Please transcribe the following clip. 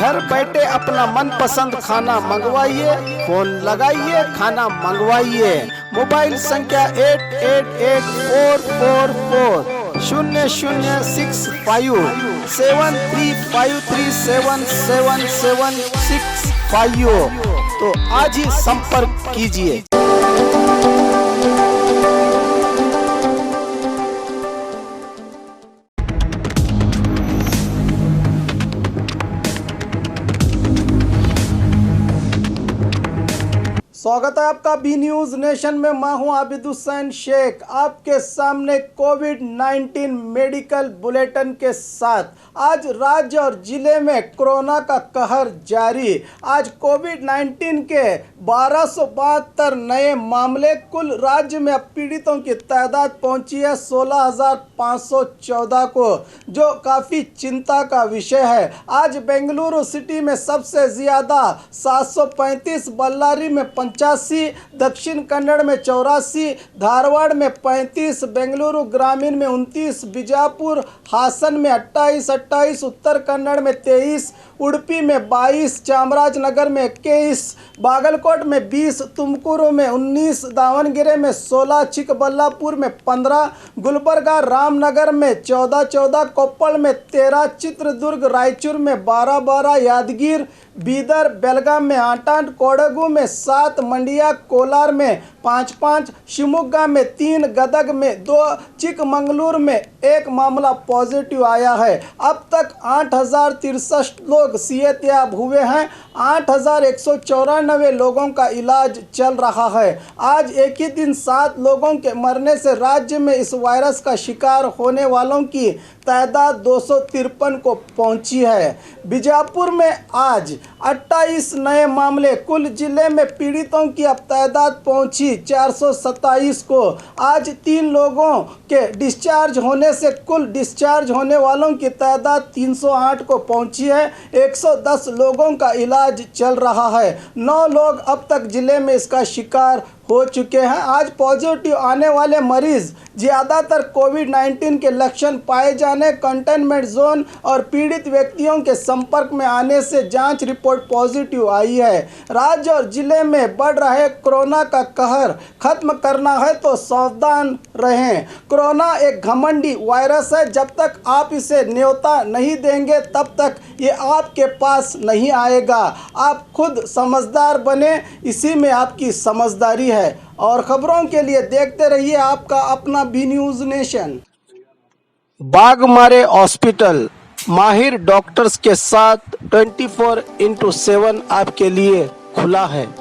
घर बैठे अपना मनपसंद खाना मंगवाइए, फोन लगाइए, खाना मंगवाइए। मोबाइल संख्या 8888444735377765। तो आज ही संपर्क कीजिए। स्वागत है आपका बी न्यूज नेशन में। मैं हूं आबिद हुसैन शेख, आपके सामने कोविड-19 मेडिकल बुलेटिन के साथ। आज राज्य और जिले में कोरोना का कहर जारी। आज कोविड-19 के 1272 नए मामले। कुल राज्य में अब पीड़ितों की तादाद पहुंची है 16,514 को, जो काफ़ी चिंता का विषय है। आज बेंगलुरु सिटी में सबसे ज़्यादा 735, बल्लारी में 85, दक्षिण कन्नड़ में 84, धारवाड़ में 35, बेंगलुरु ग्रामीण में 29, बीजापुर हासन में 28, उत्तर कन्नड़ में 23, उडुपी में 22, चामराजनगर में 21, बागलकोट में 20, तुमकुरु में 19, दावणगेरे में 16, चिकबल्लापुर में 15, गुलबर्गा रामनगर में 14, कोप्पल में 13, चित्रदुर्ग रायचूर में 12, यादगीर बीदर बेलगाम में 8, कोडगु में 7, मंडिया कोलार में 5, शिवमोगा में 3, गदग में 2, चिकमंगलूर में 1 मामला पॉजिटिव आया है। अब तक 8,063 लोग सेहतयाब हुए हैं। 8,194 लोगों का इलाज चल रहा है। आज एक ही दिन 7 लोगों के मरने से राज्य में इस वायरस का शिकार होने वालों की तादाद 253 को पहुंची है। बीजापुर में आज 28 नए मामले। कुल जिले में पीड़ितों की अब तादाद पहुंची 427 को। आज 3 लोगों के डिस्चार्ज होने से कुल डिस्चार्ज होने वालों की तादाद 308 को पहुंची है। 110 लोगों का इलाज चल रहा है। 9 लोग अब तक जिले में इसका शिकार हो चुके हैं। आज पॉजिटिव आने वाले मरीज ज़्यादातर कोविड-19 के लक्षण पाए जाने, कंटेनमेंट जोन और पीड़ित व्यक्तियों के संपर्क में आने से जांच रिपोर्ट पॉजिटिव आई है। राज्य और जिले में बढ़ रहे कोरोना का कहर खत्म करना है तो सावधान रहें। कोरोना एक घमंडी वायरस है। जब तक आप इसे न्योता नहीं देंगे तब तक ये आपके पास नहीं आएगा। आप खुद समझदार बने, इसी में आपकी समझदारी है। और खबरों के लिए देखते रहिए आपका अपना B news nation. Bagmare hospital माहिर डॉक्टर्स के साथ 24/7 आपके लिए खुला है।